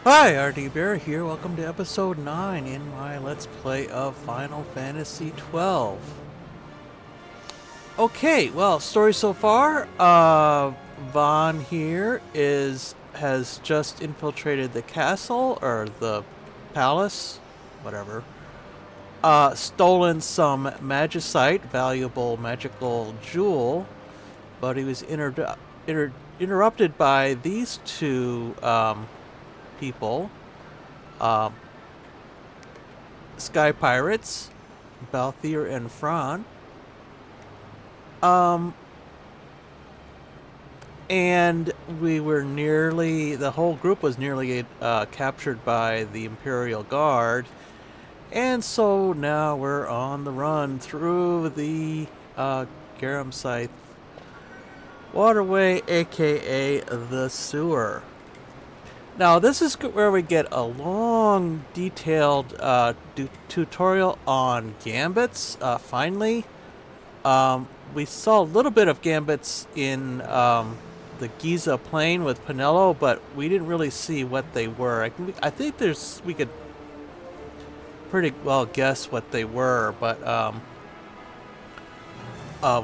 Hi, RD Bear here. Welcome to episode 9 in my Let's Play of Final Fantasy XII. Okay, well, story so far. Vaan here has just infiltrated the castle or the palace, whatever. Stolen some magicite, valuable magical jewel, but he was interrupted by these two people. Um, Sky Pirates, Balthier and Fran. Um, and the whole group was nearly captured by the Imperial Guard. And so now we're on the run through the Garam waterway, aka the sewer. Now, this is where we get a long, detailed tutorial on gambits, finally. We saw a little bit of gambits in the Giza Plain with Pinello, but we didn't really see what they were. I think we could pretty well guess what they were, but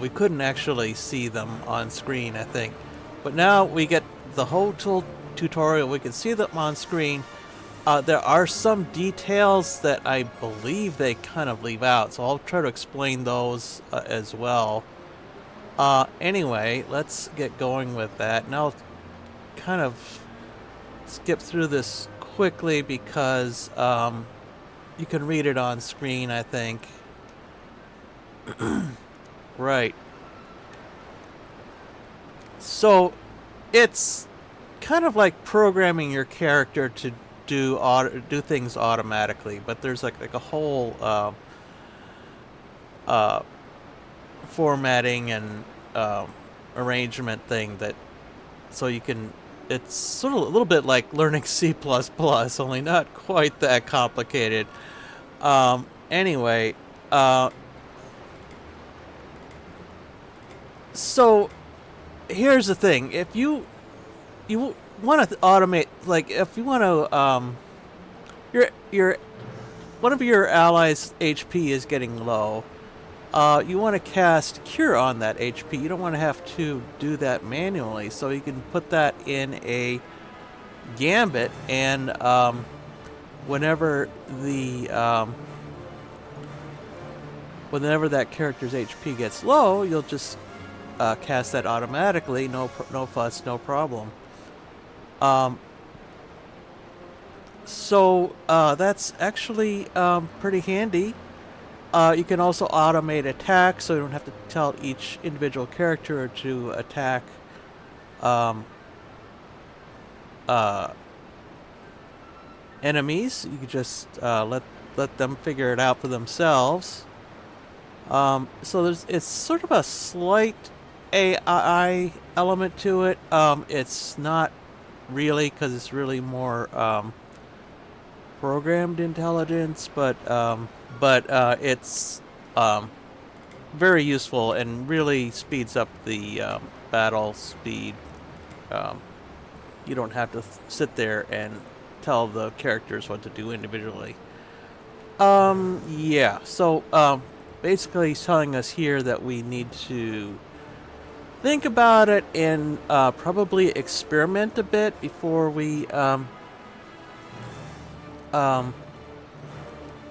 we couldn't actually see them on screen, I think. But now we get the whole tutorial. We can see them on screen. There are some details that I believe they kind of leave out, so I'll try to explain those as well. Anyway, let's get going with that. And I'll kind of skip through this quickly because you can read it on screen, I think. Right. So, it's kind of like programming your character to do things automatically, but there's like a whole formatting and arrangement thing that so you can. It's sort of a little bit like learning C++, only not quite that complicated. Anyway, so here's the thing: if you want to automate, like if you want to, your one of your allies' HP is getting low. You want to cast Cure on that HP. You don't want to have to do that manually, so you can put that in a gambit, and whenever whenever that character's HP gets low, you'll just cast that automatically. No fuss, no problem. So that's actually pretty handy. You can also automate attacks, so you don't have to tell each individual character to attack enemies. You can just let them figure it out for themselves. So it's sort of a slight AI element to it. It's not really, because it's really more programmed intelligence, but it's very useful and really speeds up the battle speed. You don't have to sit there and tell the characters what to do individually. Yeah, so basically he's telling us here that we need to think about it and probably experiment a bit before we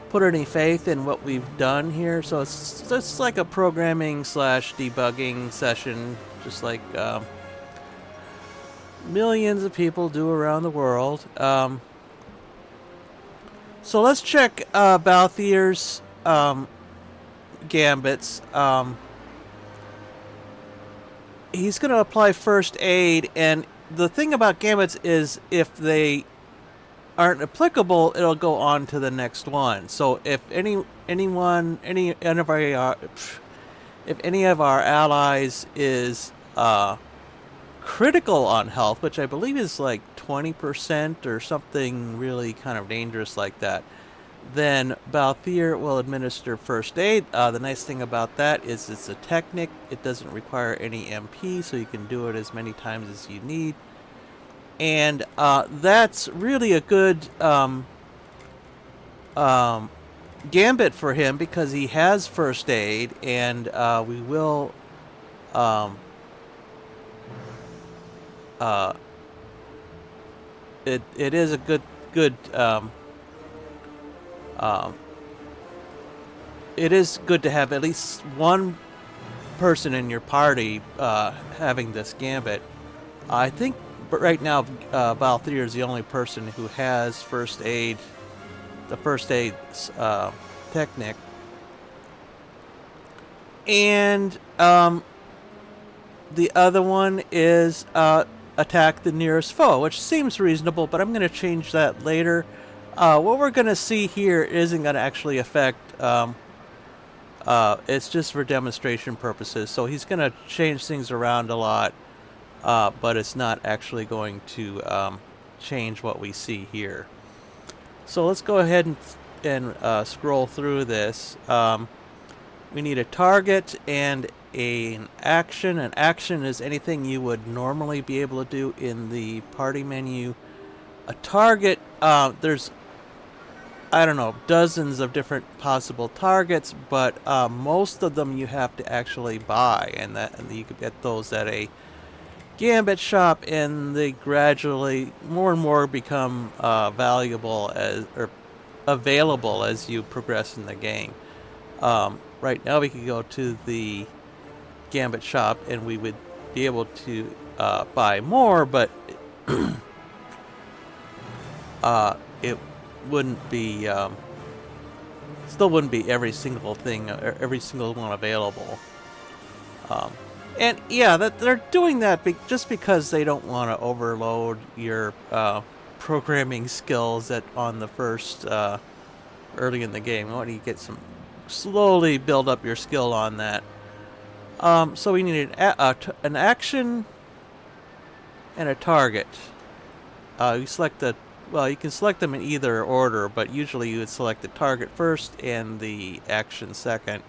put any faith in what we've done here. So it's just like a programming / debugging session, just like millions of people do around the world. So let's check Balthier's gambits. He's going to apply first aid, and the thing about gambits is if they aren't applicable, it'll go on to the next one. So if any of our allies is critical on health, which I believe is like 20% or something really kind of dangerous like that, then Balthier will administer first aid. The nice thing about that is it's a technic. It doesn't require any MP, so you can do it as many times as you need. And that's really a good gambit for him because he has first aid, and we will it is a good it is good to have at least one person in your party having this gambit. I think, but right now, Balthier is the only person who has first aid, the first aid technique. And the other one is attack the nearest foe, which seems reasonable, but I'm going to change that later. What we're going to see here isn't going to actually affect, it's just for demonstration purposes. So he's going to change things around a lot, but it's not actually going to change what we see here. So let's go ahead and scroll through this. We need a target and an action. An action is anything you would normally be able to do in the party menu. A target, there's, I don't know, dozens of different possible targets, but most of them you have to actually buy, and you can get those at a gambit shop, and they gradually more and more become valuable or available as you progress in the game. Right now we can go to the gambit shop and we would be able to buy more, but it wouldn't be still wouldn't be every single thing or every single one available. And yeah, that they're doing that just because they don't want to overload your programming skills on the first early in the game. You want to get some slowly build up your skill on that. So we need an action and a target. You select you can select them in either order, but usually you would select the target first and the action second.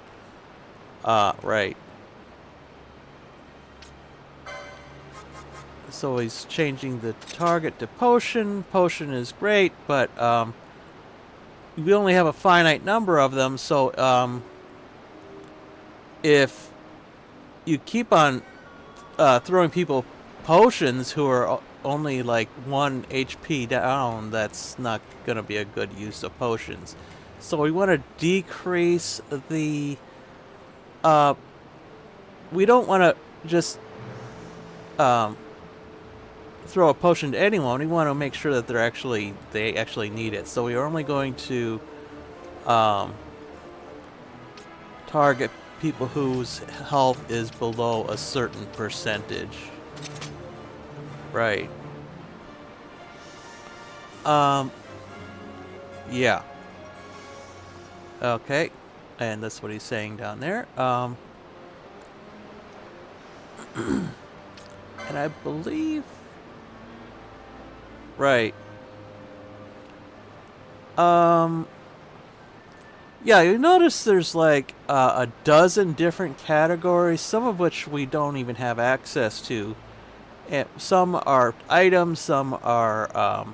Right. So he's changing the target to potion. Potion is great, but we only have a finite number of them, so if you keep on throwing people potions who are only like 1 HP down, that's not going to be a good use of potions. So we want to decrease the... we don't want to just throw a potion to anyone. We want to make sure that they actually need it. So we are only going to target people whose health is below a certain percentage. Right. Yeah. Okay. And that's what he's saying down there. And I believe... Right. Yeah, you notice there's like a dozen different categories, some of which we don't even have access to. And some are items, some are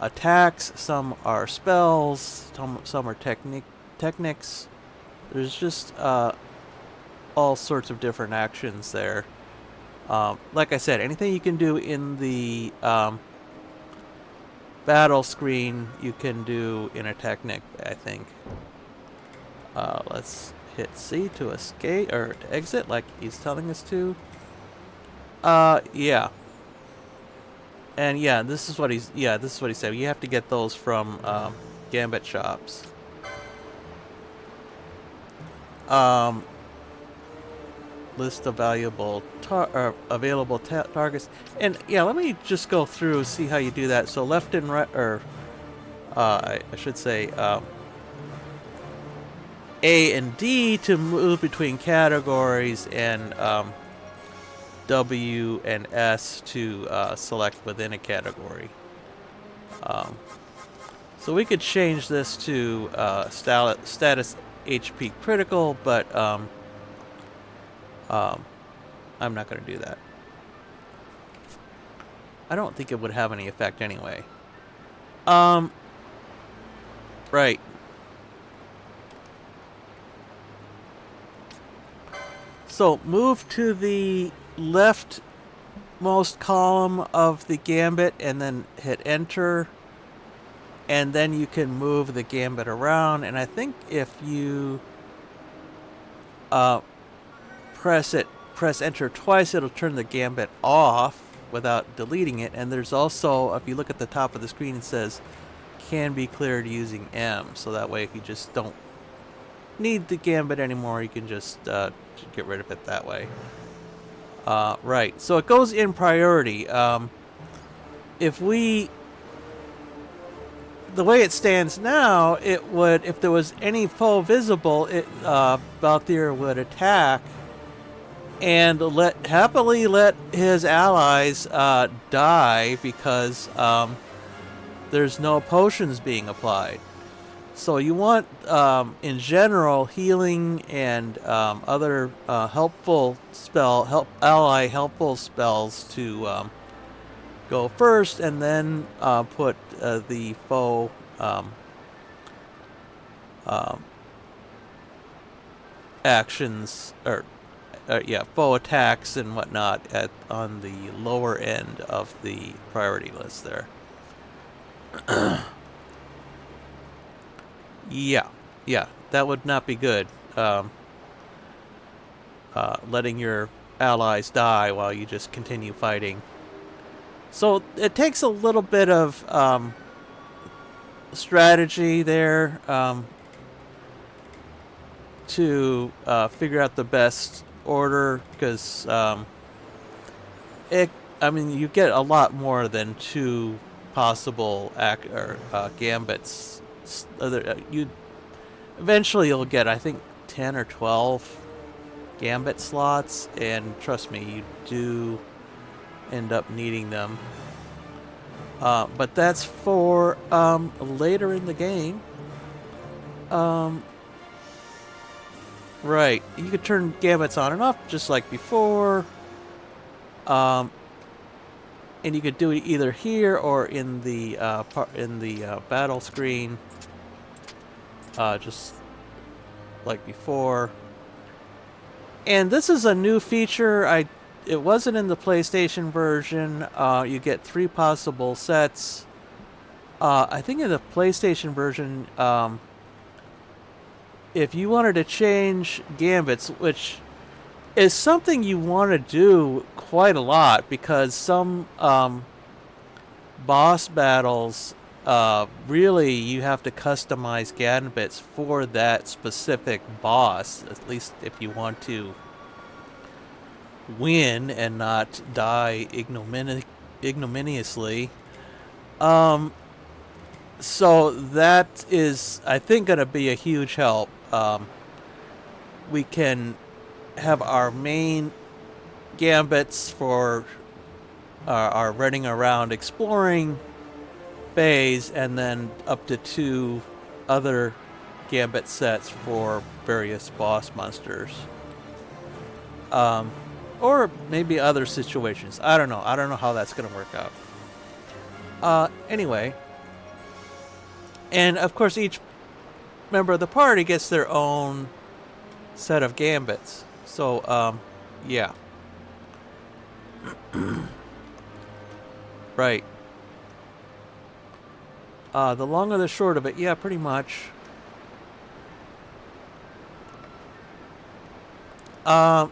attacks, some are spells, some are techniques. There's just all sorts of different actions there. Like I said, anything you can do in the battle screen, you can do in a technique, I think. Let's hit C to escape, or to exit, like he's telling us to. Yeah. And yeah, this is what he said. You have to get those from gambit shops. List of valuable available targets, and yeah, let me just go through see how you do that. So left and right, or I should say A and D to move between categories, and W and S to select within a category. So we could change this to status HP critical, but I'm not going to do that. I don't think it would have any effect anyway. Right. So move to the leftmost column of the gambit and then hit enter. And then you can move the gambit around. And I think if you press enter twice, it'll turn the gambit off without deleting it. And there's also, if you look at the top of the screen, it says can be cleared using M. So that way if you just don't need the gambit anymore, you can just get rid of it that way. Right, so it goes in priority. If we, the way it stands now, it would, if there was any foe visible, Balthier would attack and happily let his allies die because there's no potions being applied. So you want, in general, healing and other helpful spells to go first, and then put the foe actions foe attacks and whatnot on the lower end of the priority list there. Yeah, that would not be good. Letting your allies die while you just continue fighting. So it takes a little bit of strategy there to figure out the best order, because you get a lot more than 2 possible gambits. Eventually you'll get, I think, 10 or 12 gambit slots, and trust me, you do end up needing them. But that's for later in the game. Right, you could turn gambits on and off just like before. And you could do it either here or in the battle screen, just like before. And this is a new feature. It wasn't in the PlayStation version. You get 3 possible sets. I think in the PlayStation version, if you wanted to change gambits, which is something you want to do quite a lot, because some boss battles, really you have to customize gambits for that specific boss, at least if you want to win and not die ignominiously. So that is, I think, going to be a huge help. We can have our main gambits for our running around exploring phase, and then up to 2 other gambit sets for various boss monsters. Or maybe other situations. I don't know how that's going to work out. Anyway. And of course each member of the party gets their own set of gambits. So, yeah. Right. The long or the short of it, yeah, pretty much. Don't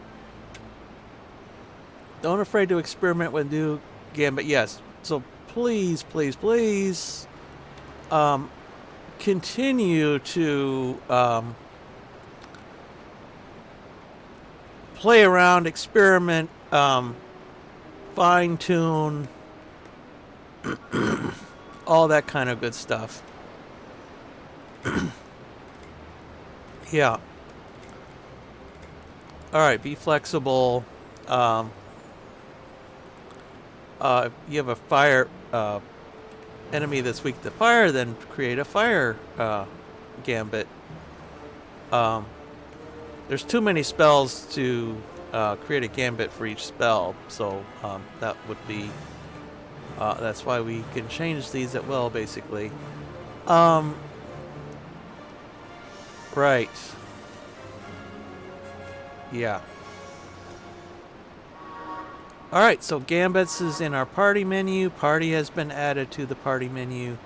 afraid to experiment with new gambit. Yes. So please, continue to play around, experiment, fine-tune, all that kind of good stuff. Yeah. Alright, be flexible. If you have a fire enemy that's weak to fire, then create a fire gambit. There's too many spells to create a gambit for each spell, so that would be That's why we can change these at will, basically. Right. Yeah. Alright, so Gambits is in our party menu. Party has been added to the party menu.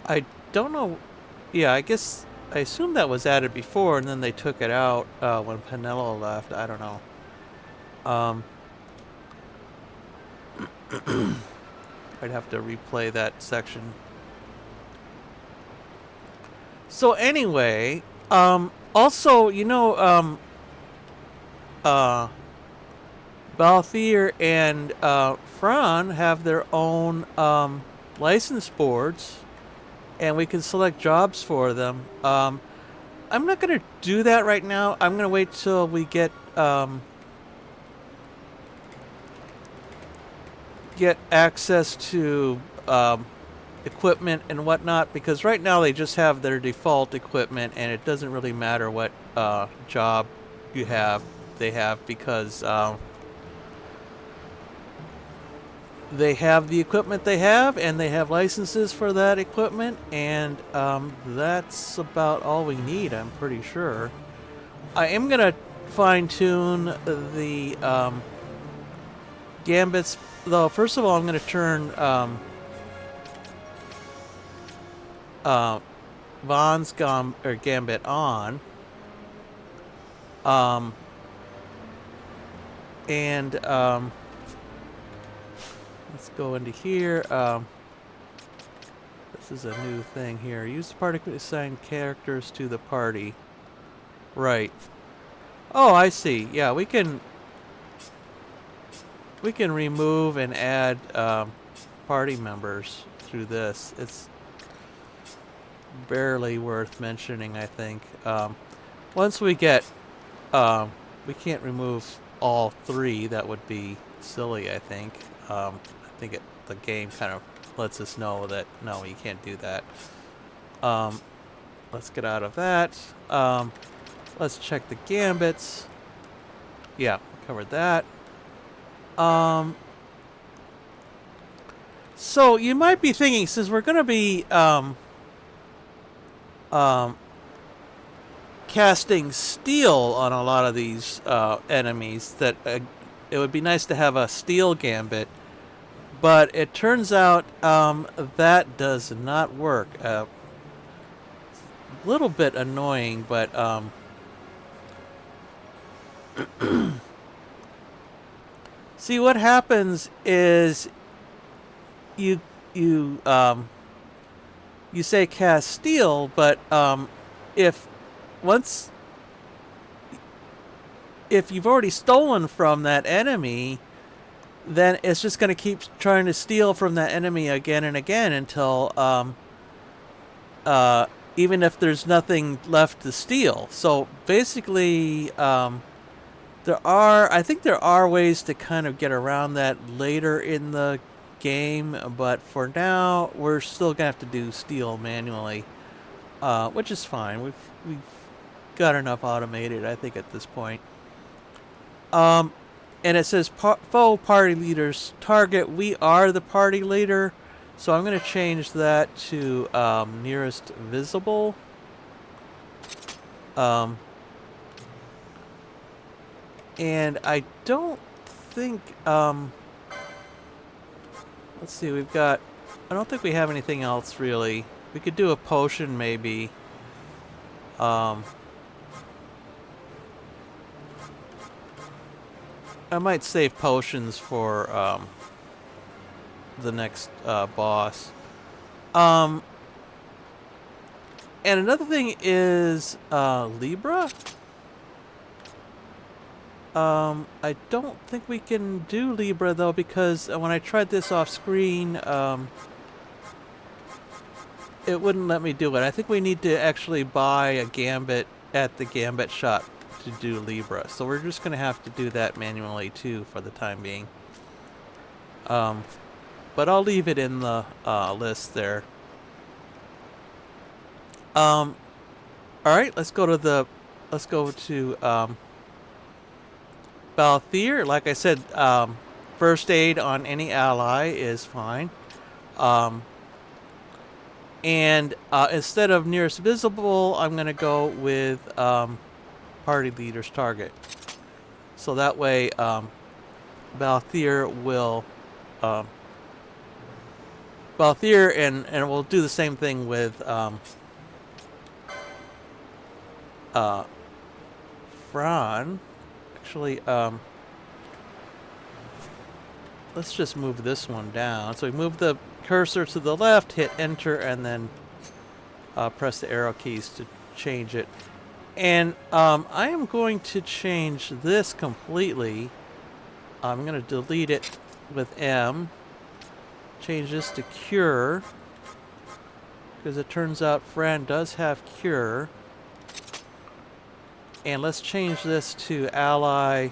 I don't know. Yeah, I assume that was added before, and then they took it out when Penelo left. I don't know. I'd have to replay that section. So anyway, also, Balthier and Fran have their own license boards, and we can select jobs for them. I'm not going to do that right now. I'm going to wait till we get access to equipment and whatnot, because right now they just have their default equipment, and it doesn't really matter what job they have, because they have the equipment they have, and they have licenses for that equipment, and that's about all we need, I'm pretty sure. I am going to fine-tune the gambits, though. First of all, I'm going to turn Vaan's gambit on. Let's go into here. This is a new thing here. Use the party to assign characters to the party. Right. Oh, I see. Yeah, we can remove and add party members through this. It's barely worth mentioning, I think. Once we get, we can't remove all three. That would be silly, I think. I think the game kind of lets us know that, no, you can't do that. Let's get out of that. Let's check the gambits. Yeah, covered that. So you might be thinking, since we're going to be casting steel on a lot of these enemies, that it would be nice to have a steel gambit, but it turns out that does not work. A little bit annoying, but see, what happens is you say cast steel, but if you've already stolen from that enemy, then it's just going to keep trying to steal from that enemy again and again until even if there's nothing left to steal. So basically, I think there are ways to kind of get around that later in the game, but for now we're still gonna have to do steal manually, which is fine. We've got enough automated, I think, at this point. And it says foe party leaders target. We are the party leader, so I'm going to change that to nearest visible. And I don't think let's see, I don't think we have anything else really. We could do a potion maybe. I might save potions for the next boss. And another thing is Libra. I don't think we can do Libra though, because when I tried this off screen, it wouldn't let me do it. I think we need to actually buy a gambit at the gambit shop to do Libra. So we're just going to have to do that manually too for the time being. But I'll leave it in the list there. All right, let's go to Balthier. Like I said, first aid on any ally is fine. And instead of nearest visible, I'm going to go with party leader's target. So that way, Balthier will... Balthier, and we'll do the same thing with Fran. Actually, let's just move this one down. So we move the cursor to the left, hit enter, and then press the arrow keys to change it. And I am going to change this completely. I'm going to delete it with M. Change this to cure. Because it turns out Fran does have cure. And let's change this to ally.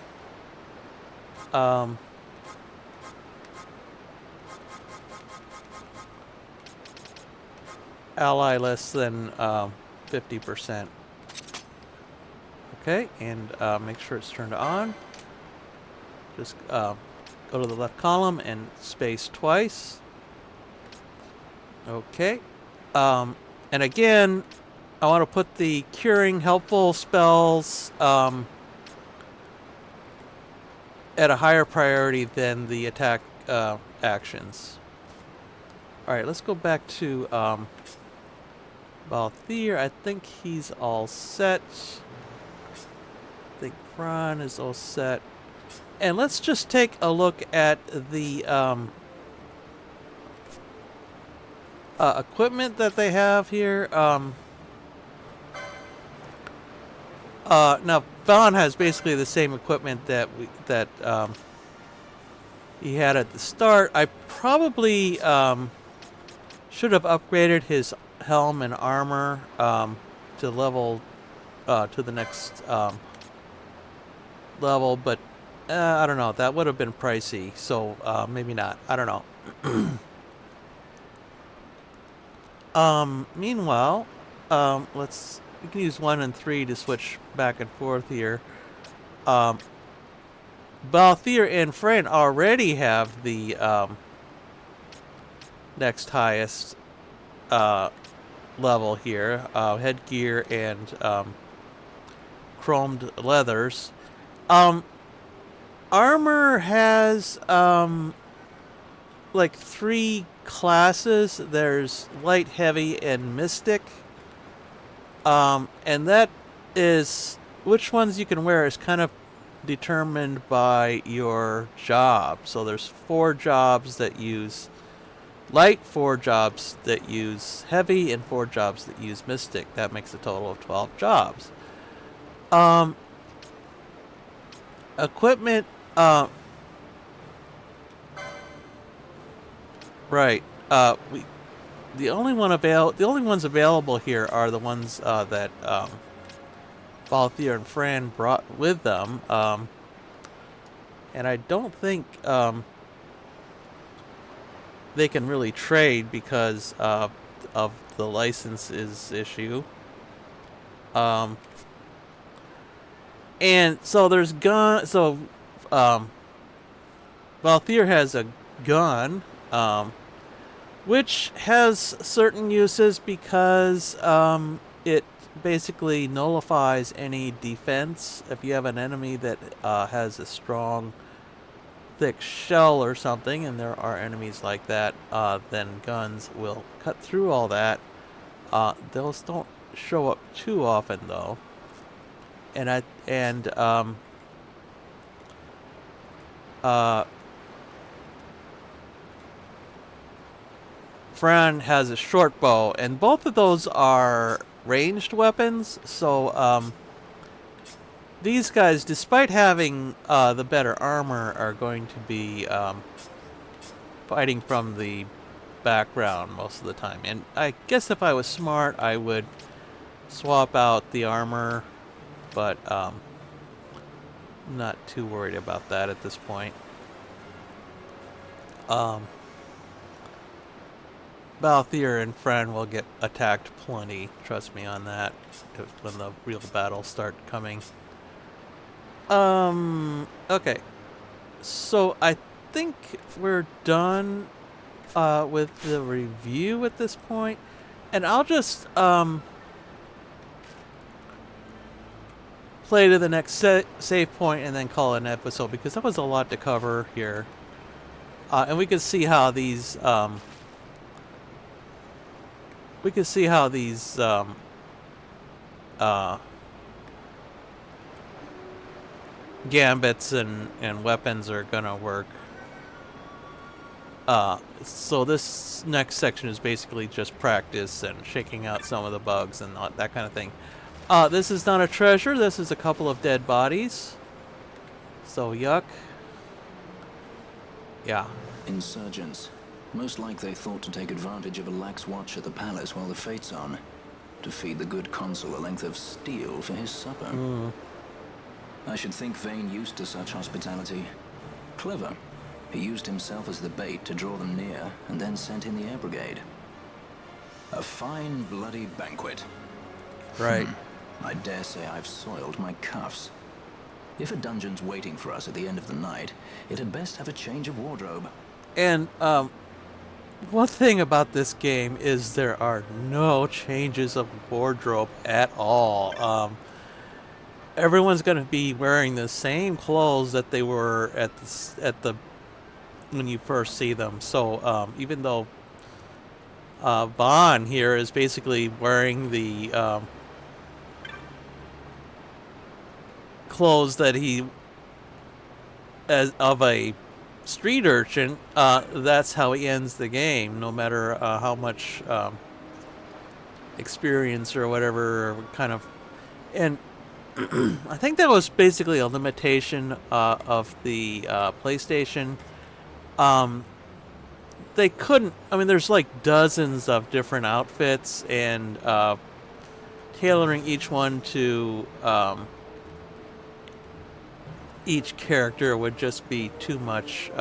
Ally less than 50%. Okay, and make sure it's turned on. Just go to the left column and space twice. Okay. And again, I want to put the curing helpful spells at a higher priority than the attack actions. Alright, let's go back to Balthier. I think he's all set. I think Fran is all set. And let's just take a look at the equipment that they have here. Now, Vaan has basically the same equipment that he had at the start. I probably should have upgraded his helm and armor to level to the next level, but I don't know. That would have been pricey, so maybe not. I don't know. Meanwhile, we can use 1 and 3 to switch back and forth here. Balthier and Fran already have the next highest level here. Headgear and chromed leathers. Armor has like 3 classes. There's light, heavy, and mystic. And that is, which ones you can wear is kind of determined by your job. So there's 4 jobs that use light, 4 jobs that use heavy, and 4 jobs that use mystic. That makes a total of 12 jobs. Equipment, right. The only ones available here are the ones that Balthier and Fran brought with them. And I don't think they can really trade because of the licenses issue. And so there's gun. So Balthier has a gun, which has certain uses because it basically nullifies any defense. If you have an enemy that has a strong, thick shell or something, and there are enemies like that, then guns will cut through all that. Those don't show up too often, though. Fran has a short bow, and both of those are ranged weapons. So these guys, despite having the better armor, are going to be fighting from the background most of the time. And I guess if I was smart, I would swap out the armor, but I'm not too worried about that at this point. Balthier and Fran will get attacked plenty, trust me on that, when the real battles start coming. Okay. So I think we're done with the review at this point, and I'll just play to the next save point and then call it an episode, because that was a lot to cover here. And we can see how these gambits and weapons are gonna work. So this next section is basically just practice and shaking out some of the bugs and that kind of thing. This is not a treasure. This is a couple of dead bodies. So yuck. Yeah. Insurgents. Most like they thought to take advantage of a lax watch at the palace while the fate's on, to feed the good consul a length of steel for his supper. I should think Vaan used to such hospitality. Clever. He used himself as the bait to draw them near, and then sent in the air brigade. A fine, bloody banquet. Right. I dare say I've soiled my cuffs. If a dungeon's waiting for us at the end of the night, it had best have a change of wardrobe. And one thing about this game is there are no changes of wardrobe at all. Everyone's going to be wearing the same clothes that they were at the when you first see them. So even though Vaan here is basically wearing the clothes that he as of a street urchin, that's how he ends the game, no matter how much experience or whatever kind of. And I think that was basically a limitation of the PlayStation. They couldn't. I mean, there's like dozens of different outfits, and tailoring each one to each character would just be too much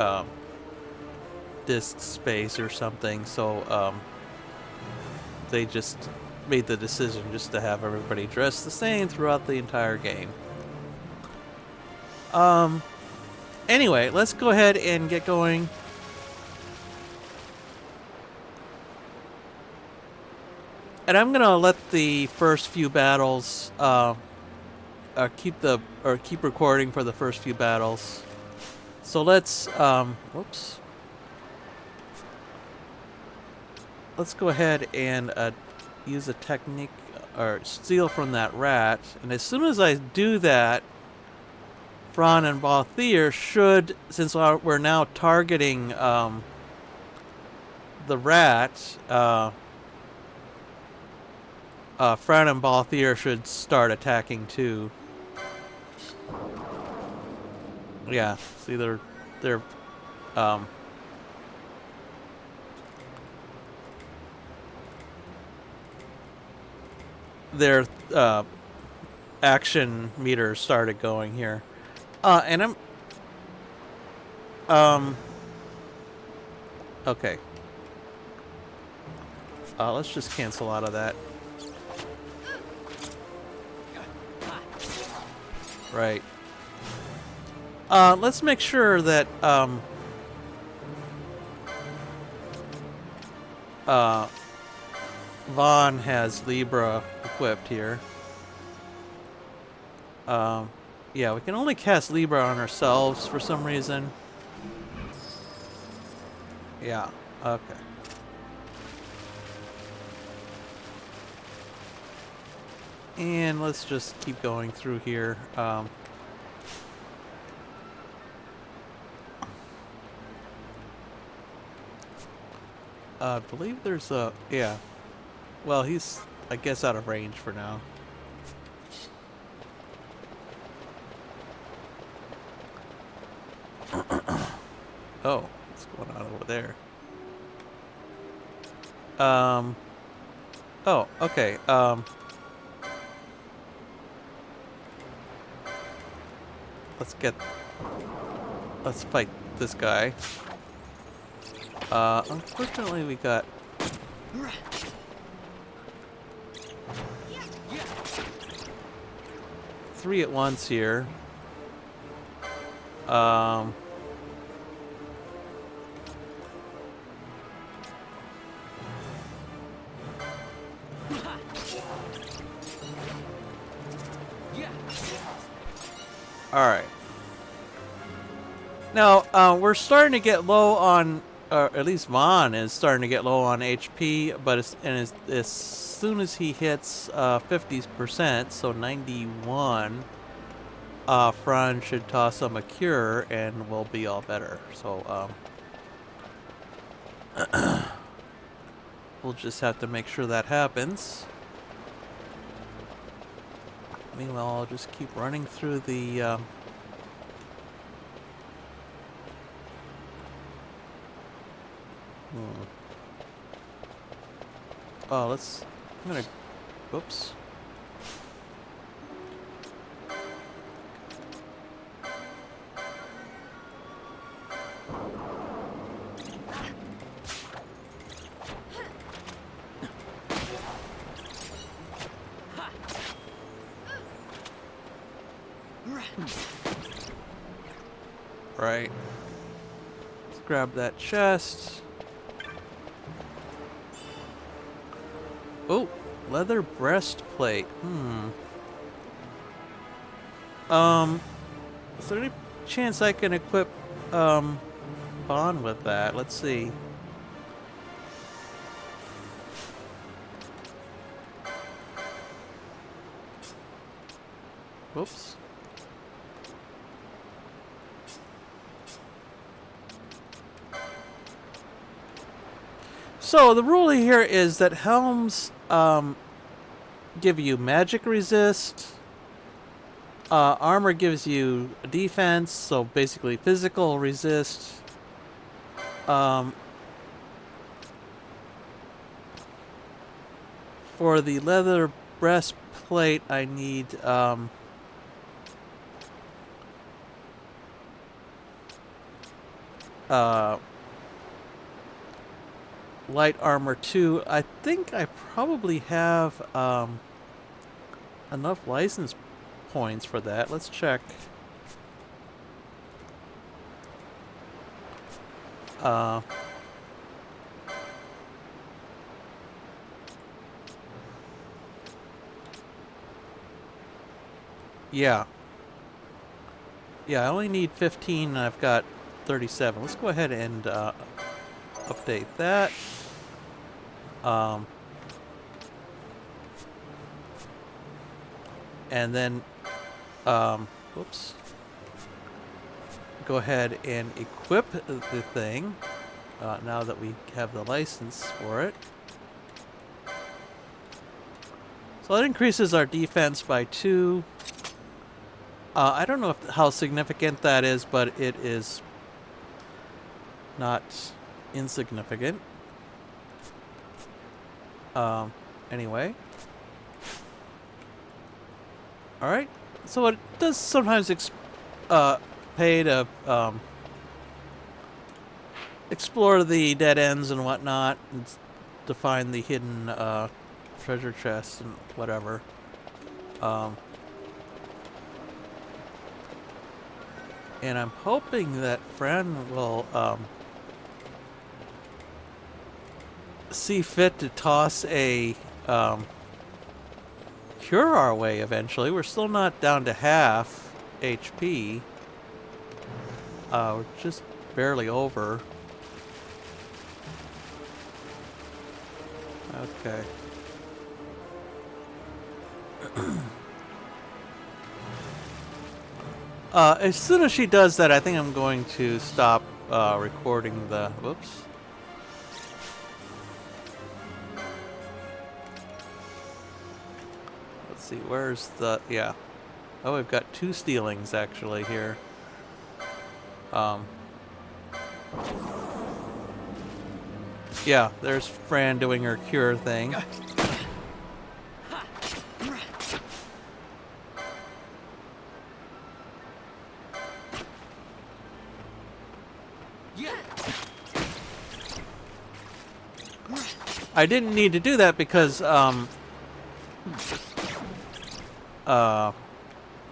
disk space or something. So they just made the decision just to have everybody dressed the same throughout the entire game. Anyway, let's go ahead and get going. And I'm gonna let the first few battles keep recording for the first few battles. So let's whoops. Let's go ahead and use a technique or steal from that rat, and as soon as I do that, Fran and Balthier should, since we're now targeting the rat, Fran and Balthier should start attacking too. Yeah, see they're their action meter started going here. And I'm okay. Let's just cancel out of that. Right. Let's make sure that Vaan has Libra equipped here. Yeah, we can only cast Libra on ourselves for some reason. Yeah, okay. And let's just keep going through here. I believe there's a... yeah. Well, he's, I guess, out of range for now. Oh, what's going on over there? Oh, okay. Let's fight this guy. Unfortunately we got... three at once here. Alright. Now, we're starting to get low on, at least Vaan is starting to get low on HP, but as soon as he hits 50%, so 91, Fran should toss him a cure and we'll be all better. So, we'll just have to make sure that happens. Meanwhile, I'll just keep running through the... Oh, I'm gonna... Whoops. Right. Let's grab that chest. Oh, leather breastplate. Is there any chance I can equip Vaan with that? Let's see. Whoops. So the rule here is that helms give you magic resist. Armor gives you defense, so basically physical resist. For the leather breastplate, I need light armor 2. I think I probably have enough license points for that. Let's check. Yeah. Yeah, I only need 15 and I've got 37. Let's go ahead and update that. And then, whoops. Go ahead and equip the thing, now that we have the license for it. So that increases our defense by 2. I don't know how significant that is, but it is not insignificant. Anyway. Alright. So it does sometimes pay to explore the dead ends and whatnot, and to find the hidden treasure chests and whatever. And I'm hoping that Fran will see fit to toss a cure our way eventually. We're still not down to half HP. We're just barely over. Okay. As soon as she does that, I think I'm going to stop recording the... Whoops. Let's see, where's the... Yeah. Oh, we've got 2 stealings, actually, here. Yeah, there's Fran doing her cure thing. I didn't need to do that because Vaan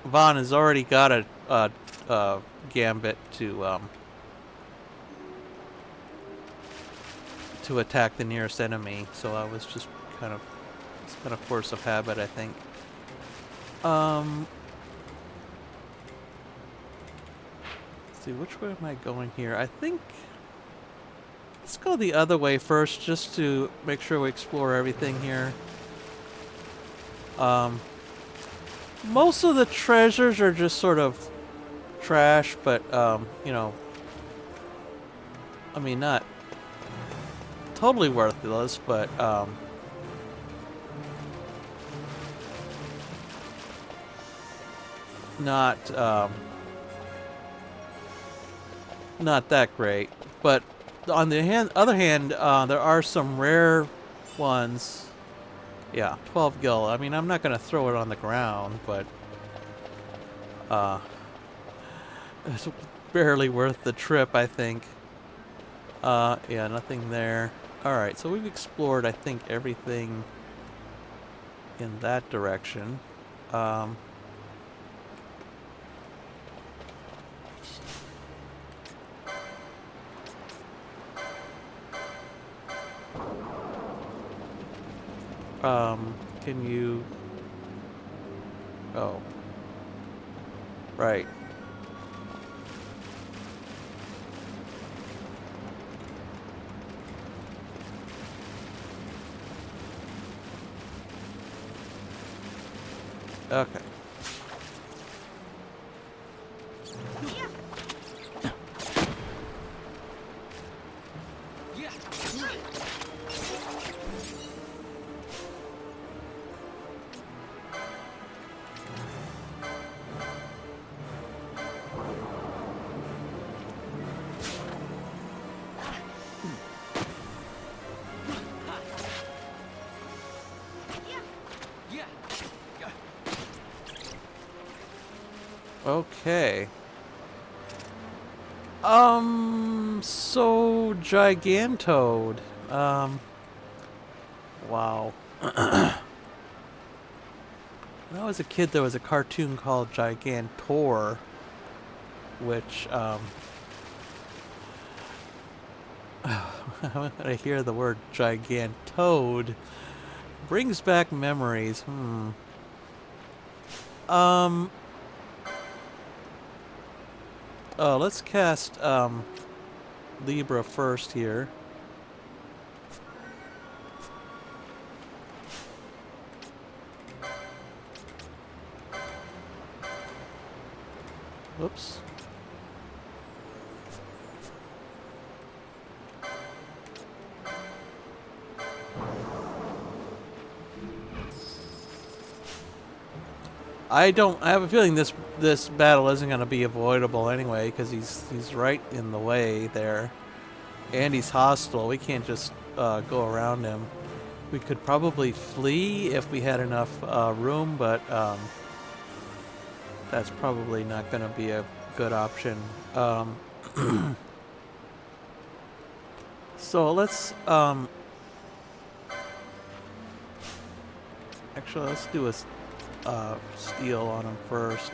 has already got a gambit to attack the nearest enemy, so I was just kind of force of habit, I think. see, which way am I going here? I think let's go the other way first, just to make sure we explore everything here. Most of the treasures are just sort of trash, but you know, I mean, not totally worthless, but not not that great. But on the other hand, there are some rare ones. Yeah, 12 gil. I mean, I'm not gonna throw it on the ground, but it's barely worth the trip, I think. Yeah, nothing there. Alright, so we've explored, I think, everything in that direction. Can you... Oh. Right. Okay. Okay. So Gigantode. Wow. When I was a kid, there was a cartoon called Gigantor, which, when I hear the word Gigantode, brings back memories. Oh, let's cast, Libra first here. Whoops. I have a feeling this battle isn't going to be avoidable anyway, because he's right in the way there, and he's hostile. We can't just go around him. We could probably flee if we had enough room, but that's probably not going to be a good option. So let's actually let's do a steal on him first.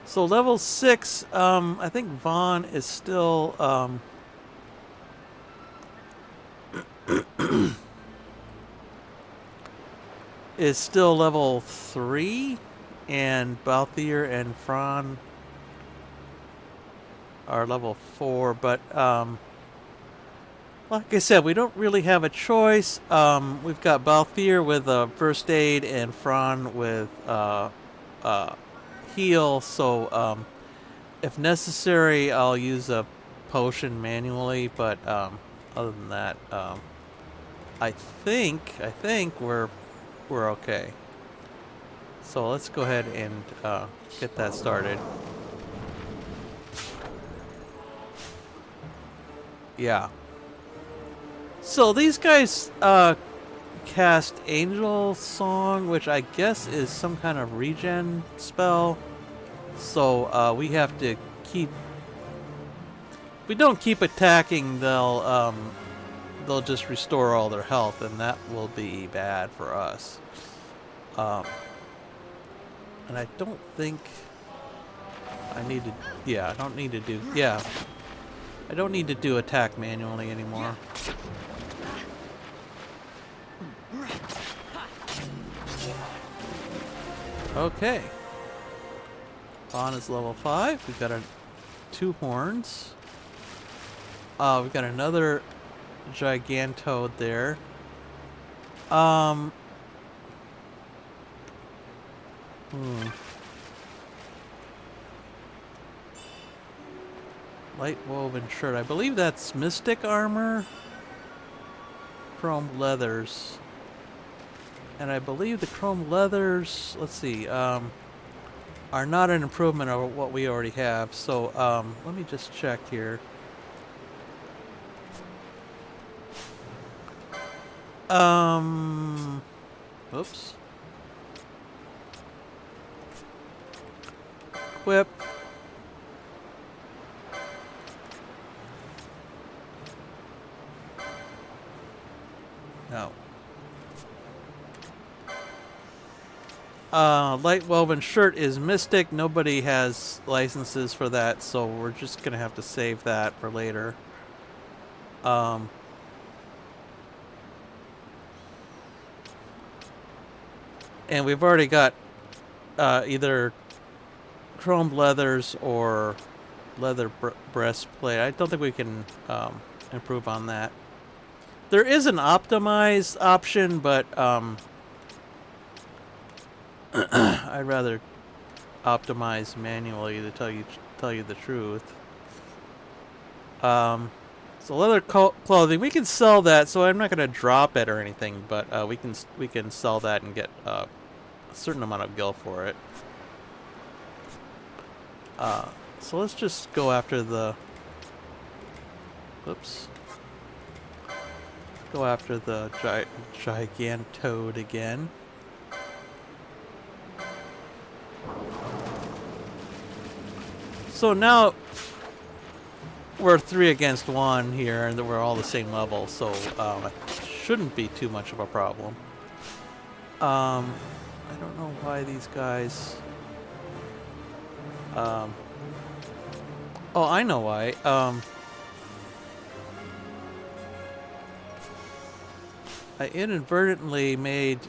So level 6, I think Vaan is still is still level 3, and Balthier and Fran are level 4, but like I said, we don't really have a choice. We've got Balthier with first aid and Fran with heal, so if necessary, I'll use a potion manually, but other than that, I think we're okay. So let's go ahead and get that started. Yeah. So these guys cast Angel Song, which I guess is some kind of regen spell. So we have to keep. If we don't keep attacking, they'll just restore all their health, and that will be bad for us. And I don't think I need to. Yeah, I don't need to do. Yeah, I don't need to do attack manually anymore. Okay. Vaan is level 5. We've got 2 horns. We've got another gigantode there. Light woven shirt. I believe that's mystic armor. Chrome leathers. And I believe the chrome leathers, let's see, are not an improvement over what we already have. So let me just check here. Oops. Equip. No. Light woven shirt is mystic. Nobody has licenses for that, so we're just gonna have to save that for later. And we've already got either chrome leathers or leather breastplate. I don't think we can improve on that. There is an optimize option, but I'd rather optimize manually to tell you the truth. So leather clothing, we can sell that. So I'm not going to drop it or anything, but we can sell that and get a certain amount of gil for it. So let's just go after the. Whoops. Go after the gigantode again. So now we're 3 against 1 here, and we're all the same level, so it shouldn't be too much of a problem. I don't know why these guys. Oh, I know why. I inadvertently made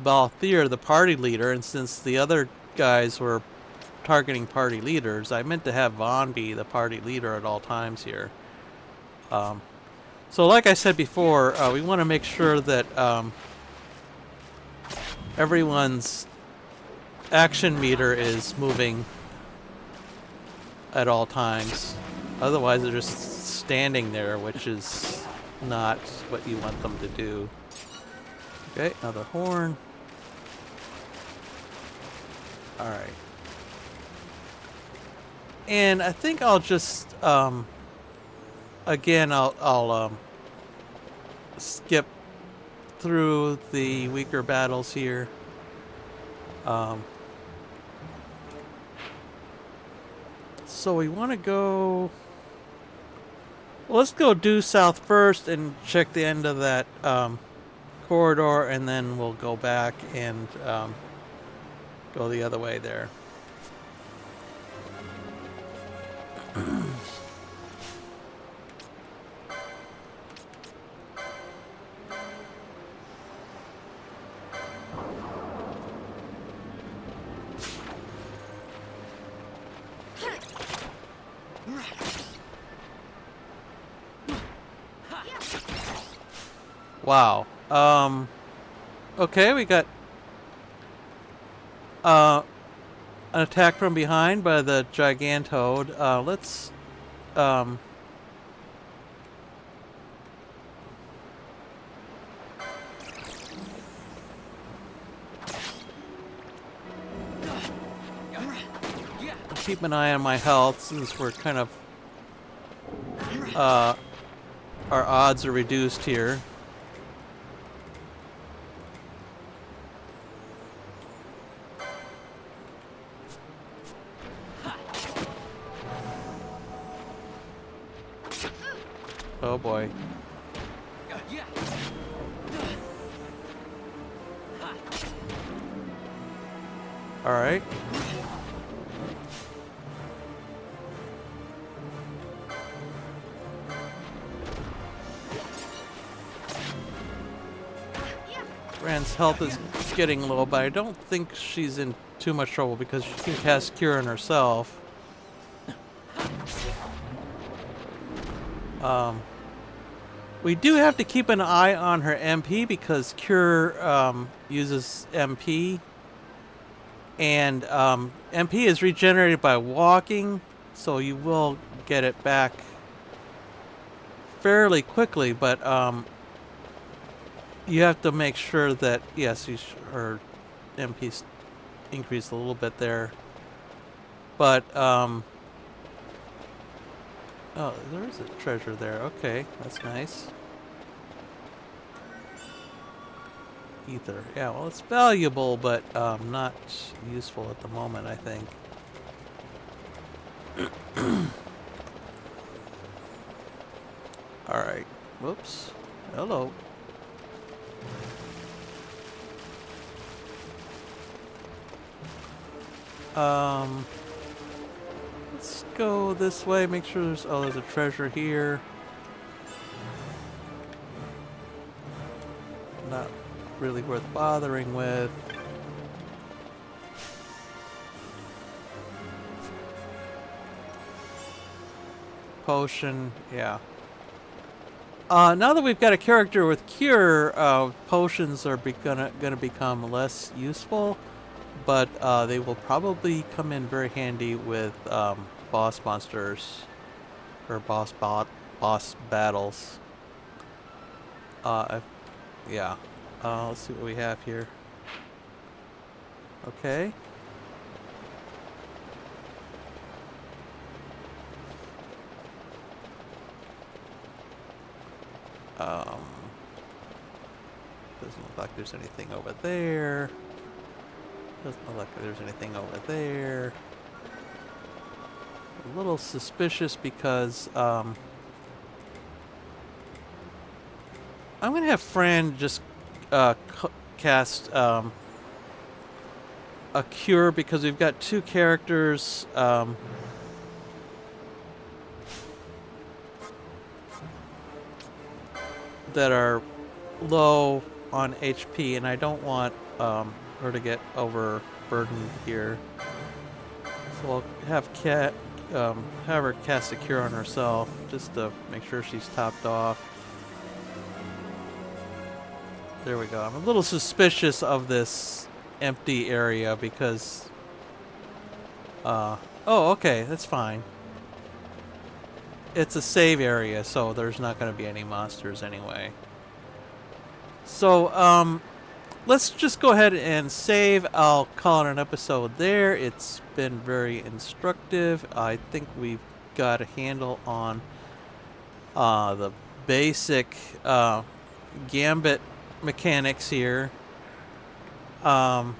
Balthier the party leader, and since the other guys were targeting party leaders, I meant to have Vaan be the party leader at all times here. So like I said before, we want to make sure that everyone's action meter is moving at all times. Otherwise they're just standing there, which is not what you want them to do. Okay, another horn. Alright. And I think I'll just again I'll skip through the weaker battles here. So we want to go. Well, let's go due south first and check the end of that corridor, and then we'll go back and go the other way there. Wow. Okay, we got an attack from behind by the gigantode. Let's keep an eye on my health since we're kind of our odds are reduced here. Oh boy. All right. Fran's health is getting low, but I don't think she's in too much trouble because she can cast Cure on herself. We do have to keep an eye on her MP because Cure uses MP. And MP is regenerated by walking, so you will get it back fairly quickly, but you have to make sure that, yes, her MP's increased a little bit there. But, oh, there is a treasure there. Okay, that's nice. Ether. Yeah, well, it's valuable, but not useful at the moment, I think. Alright. Whoops. Hello. Let's go this way, make sure there's a treasure here. Not really worth bothering with. Potion, yeah. Now that we've got a character with Cure, potions are gonna become less useful, but they will probably come in very handy with boss monsters or boss battles. Yeah. Let's see what we have here. Okay. Doesn't look like there's anything over there. Doesn't look like there's anything over there. A little suspicious because I'm gonna have Fran just cast a Cure because we've got two characters that are low on HP, and I don't want her to get overburdened here. So I'll have have her cast a Cure on herself just to make sure she's topped off. There we go. I'm a little suspicious of this empty area because oh, okay, that's fine. It's a save area, so there's not going to be any monsters anyway. So, let's just go ahead and save. I'll call it an episode there. It's been very instructive. I think we've got a handle on the basic gambit mechanics here. And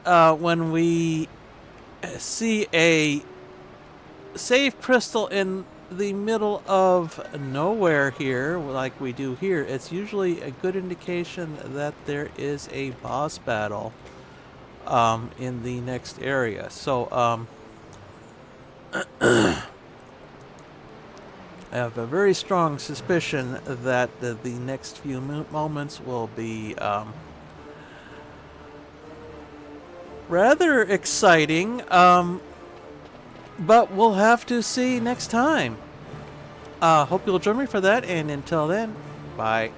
when we see a save crystal in the middle of nowhere here, like we do here, it's usually a good indication that there is a boss battle in the next area. So I have a very strong suspicion that the next few moments will be rather exciting. But we'll have to see next time. Hope you'll join me for that, and until then, bye.